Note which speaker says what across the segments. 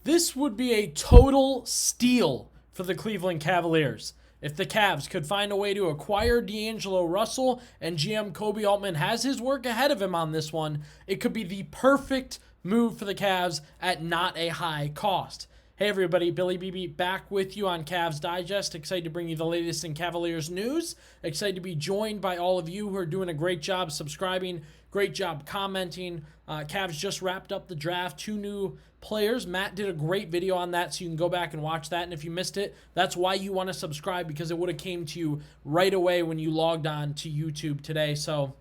Speaker 1: This would be a total steal for the Cleveland Cavaliers. If the Cavs could find a way to acquire D'Angelo Russell and GM Koby Altman has his work ahead of him on this one, it could be the perfect move for the Cavs at not a high cost. Hey everybody, Billy BB back with you on Cavs Digest. Excited to bring you the latest in Cavaliers news. Excited to be joined by all of you who are doing a great job subscribing, great job commenting. Cavs just wrapped up the draft, 2 new players. Matt did a great video on that, so you can go back and watch that. And if you missed it, that's why you want to subscribe, because it would have came to you right away when you logged on to YouTube today. So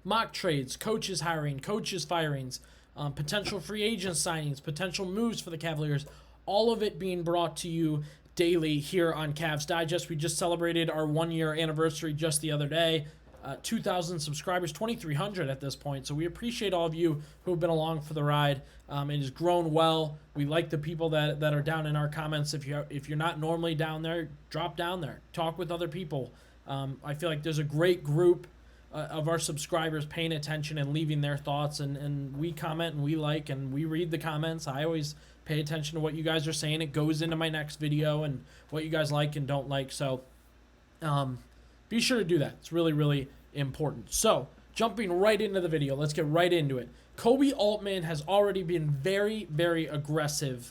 Speaker 1: mock trades, coaches hiring, coaches firings, potential free agent signings, potential moves for the Cavaliers, all of it being brought to you daily here on Cavs Digest. We just celebrated our 1-year anniversary just the other day. 2,000 subscribers, 2,300 at this point. So we appreciate all of you who have been along for the ride. It has grown well. We like the people that are down in our comments. If you're not normally down there, drop down there. Talk with other people. I feel like there's a great group of our subscribers paying attention and leaving their thoughts. And we comment and we like and we read the comments. I always pay attention to what you guys are saying. It goes into my next video and what you guys like and don't like. So be sure to do that. It's really, really important. So, jumping right into the video, let's get right into it. Koby Altman has already been very, very aggressive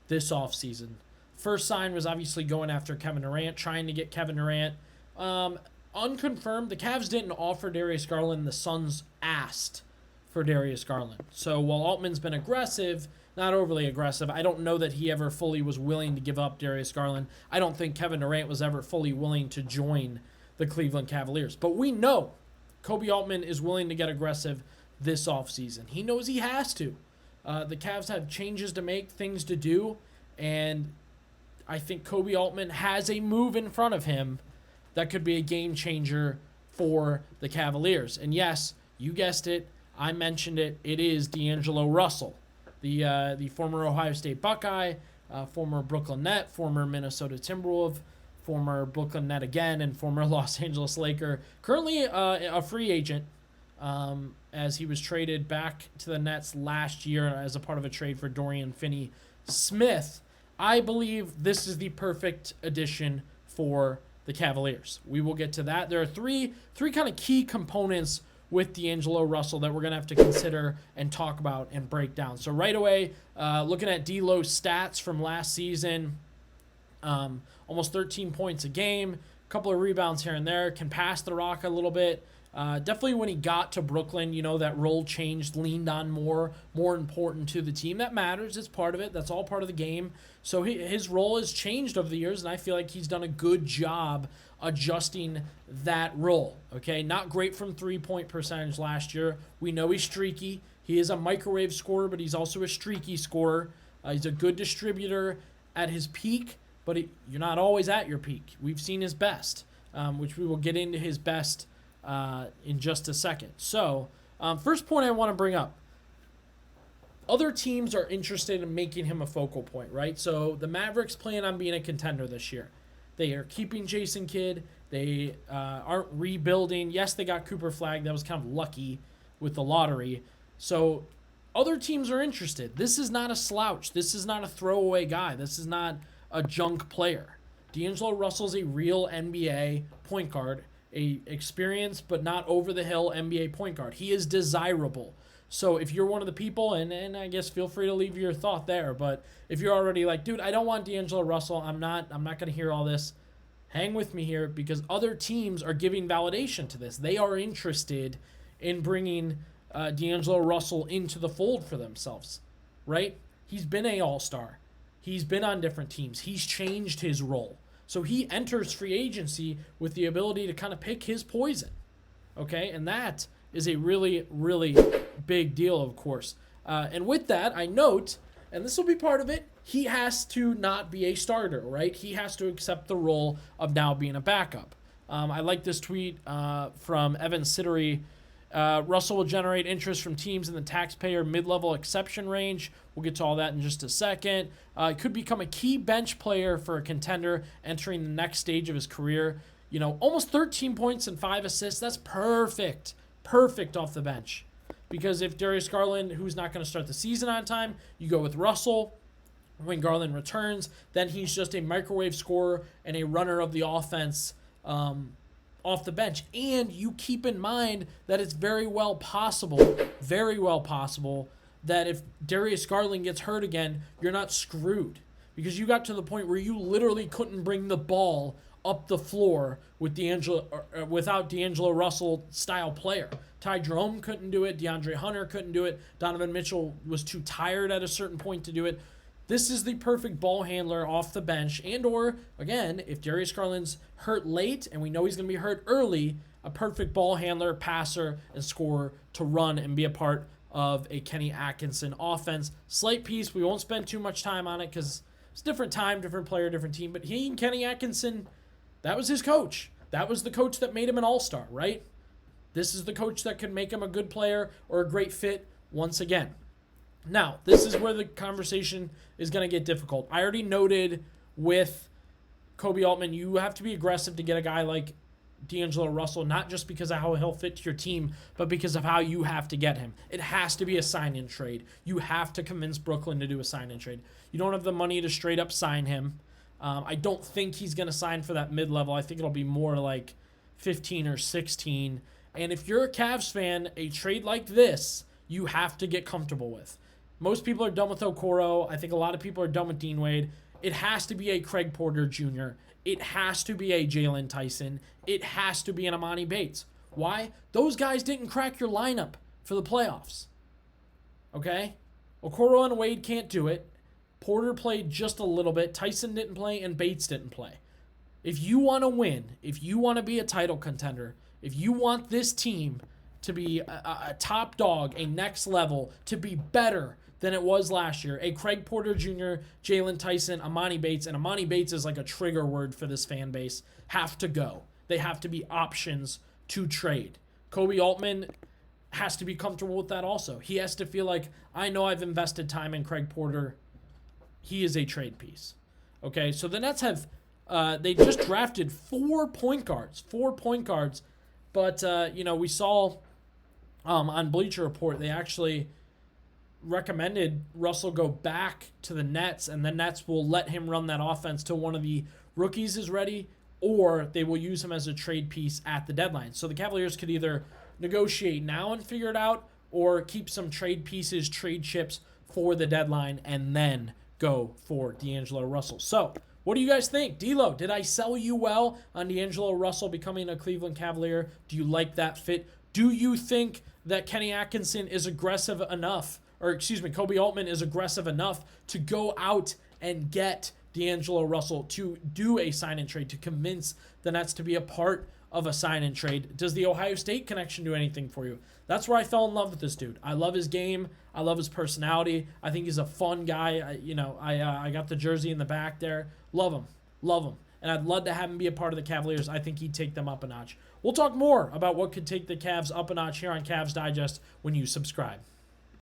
Speaker 1: this offseason. First sign was obviously going after Kevin Durant, trying to get Kevin Durant. Unconfirmed, the Cavs didn't offer Darius Garland. The Suns asked for Darius Garland. So, while Altman's been aggressive, not overly aggressive, I don't know that he ever fully was willing to give up Darius Garland. I don't think Kevin Durant was ever fully willing to join the Cleveland Cavaliers. But we know Koby Altman is willing to get aggressive this offseason. He knows he has to. The Cavs have changes to make, things to do, and I think Koby Altman has a move in front of him that could be a game changer for the Cavaliers. And yes, you guessed it, I mentioned it, it is D'Angelo Russell, the former Ohio State Buckeye, former Brooklyn Net, former Minnesota Timberwolf, former Brooklyn Net again, and former Los Angeles Laker. Currently a free agent, as he was traded back to the Nets last year as a part of a trade for Dorian Finney-Smith. I believe this is the perfect addition for the Cavaliers. We will get to that. There are three kind of key components with D'Angelo Russell that we're going to have to consider and talk about and break down. So right away, looking at D'Lo's stats from last season, almost 13 points a game, a couple of rebounds here and there, can pass the rock a little bit. Definitely when he got to Brooklyn, that role changed, leaned on more important to the team. That matters. It's part of it. That's all part of the game. So his role has changed over the years, and I feel like he's done a good job adjusting that role. Okay, not great from three-point percentage last year. We know he's streaky. He is a microwave scorer, but he's also a streaky scorer. He's a good distributor at his peak, but you're not always at your peak. We've seen his best, which we will get into his best in just a second. So, first point I want to bring up. Other teams are interested in making him a focal point, right? So, the Mavericks plan on being a contender this year. They are keeping Jason Kidd. They aren't rebuilding. Yes, they got Cooper Flagg. That was kind of lucky with the lottery. So, other teams are interested. This is not a slouch. This is not a throwaway guy. This is not a junk player. D'Angelo Russell's a real NBA point guard, a experienced but not over-the-hill NBA point guard. He is desirable. So if you're one of the people, and I guess feel free to leave your thought there, but if you're already like, dude, I don't want D'Angelo Russell, I'm not going to hear all this, hang with me here, because other teams are giving validation to this. They are interested in bringing D'Angelo Russell into the fold for themselves, right? He's been an all-star. He's been on different teams. He's changed his role. So he enters free agency with the ability to kind of pick his poison, okay? And that is a really, really big deal, of course. And with that, I note, and this will be part of it, he has to not be a starter, right? He has to accept the role of now being a backup. I like this tweet from Evan Sittery. Russell will generate interest from teams in the taxpayer mid-level exception range. We'll get to all that in just a second. Could become a key bench player for a contender entering the next stage of his career. Almost 13 points and 5 assists. That's perfect. Perfect off the bench. Because if Darius Garland, who's not going to start the season on time, you go with Russell, when Garland returns, then he's just a microwave scorer and a runner of the offense off the bench. And you keep in mind that it's very well possible that if Darius Garland gets hurt again, you're not screwed, because you got to the point where you literally couldn't bring the ball up the floor with without D'Angelo Russell style player. Ty Jerome couldn't do it. DeAndre Hunter couldn't do it. Donovan Mitchell was too tired at a certain point to do it. This is the perfect ball handler off the bench, or, again, if Darius Garland's hurt late, and we know he's going to be hurt early, a perfect ball handler, passer, and scorer to run and be a part of a Kenny Atkinson offense. Slight piece, we won't spend too much time on it because it's different time, different player, different team, but he and Kenny Atkinson, that was his coach. That was the coach that made him an all-star, right? This is the coach that could make him a good player or a great fit once again. Now, this is where the conversation is going to get difficult. I already noted with Koby Altman, you have to be aggressive to get a guy like D'Angelo Russell, not just because of how he'll fit to your team, but because of how you have to get him. It has to be a sign-in trade. You have to convince Brooklyn to do a sign-in trade. You don't have the money to straight up sign him. I don't think he's going to sign for that mid-level. I think it'll be more like 15 or 16. And if you're a Cavs fan, a trade like this, you have to get comfortable with. Most people are done with Okoro. I think a lot of people are done with Dean Wade. It has to be a Craig Porter Jr. It has to be a Jalen Tyson. It has to be an Amani Bates. Why? Those guys didn't crack your lineup for the playoffs. Okay? Okoro and Wade can't do it. Porter played just a little bit. Tyson didn't play, and Bates didn't play. If you want to win, if you want to be a title contender, if you want this team to be a top dog, a next level, to be better than it was last year, a Craig Porter Jr., Jalen Tyson, Amani Bates, and Amani Bates is like a trigger word for this fan base, have to go. They have to be options to trade. Koby Altman has to be comfortable with that also. He has to feel like, I know I've invested time in Craig Porter. He is a trade piece. Okay, so the Nets have, they just drafted 4 point guards, but, we saw on Bleacher Report, they actually recommended Russell go back to the Nets, and the Nets will let him run that offense till one of the rookies is ready, or they will use him as a trade piece at the deadline. So the Cavaliers could either negotiate now and figure it out, or keep some trade pieces, trade chips for the deadline, and then go for D'Angelo Russell. So what do you guys think? D'Lo, did I sell you well on D'Angelo Russell becoming a Cleveland Cavalier? Do you like that fit? Do you think that Kenny Atkinson is aggressive enough, Koby Altman is aggressive enough to go out and get D'Angelo Russell to do a sign-and trade, to convince the Nets to be a part of a sign-and trade? Does the Ohio State connection do anything for you? That's where I fell in love with this dude. I love his game. I love his personality. I think he's a fun guy. I got the jersey in the back there. Love him. And I'd love to have him be a part of the Cavaliers. I think he'd take them up a notch. We'll talk more about what could take the Cavs up a notch here on Cavs Digest when you subscribe.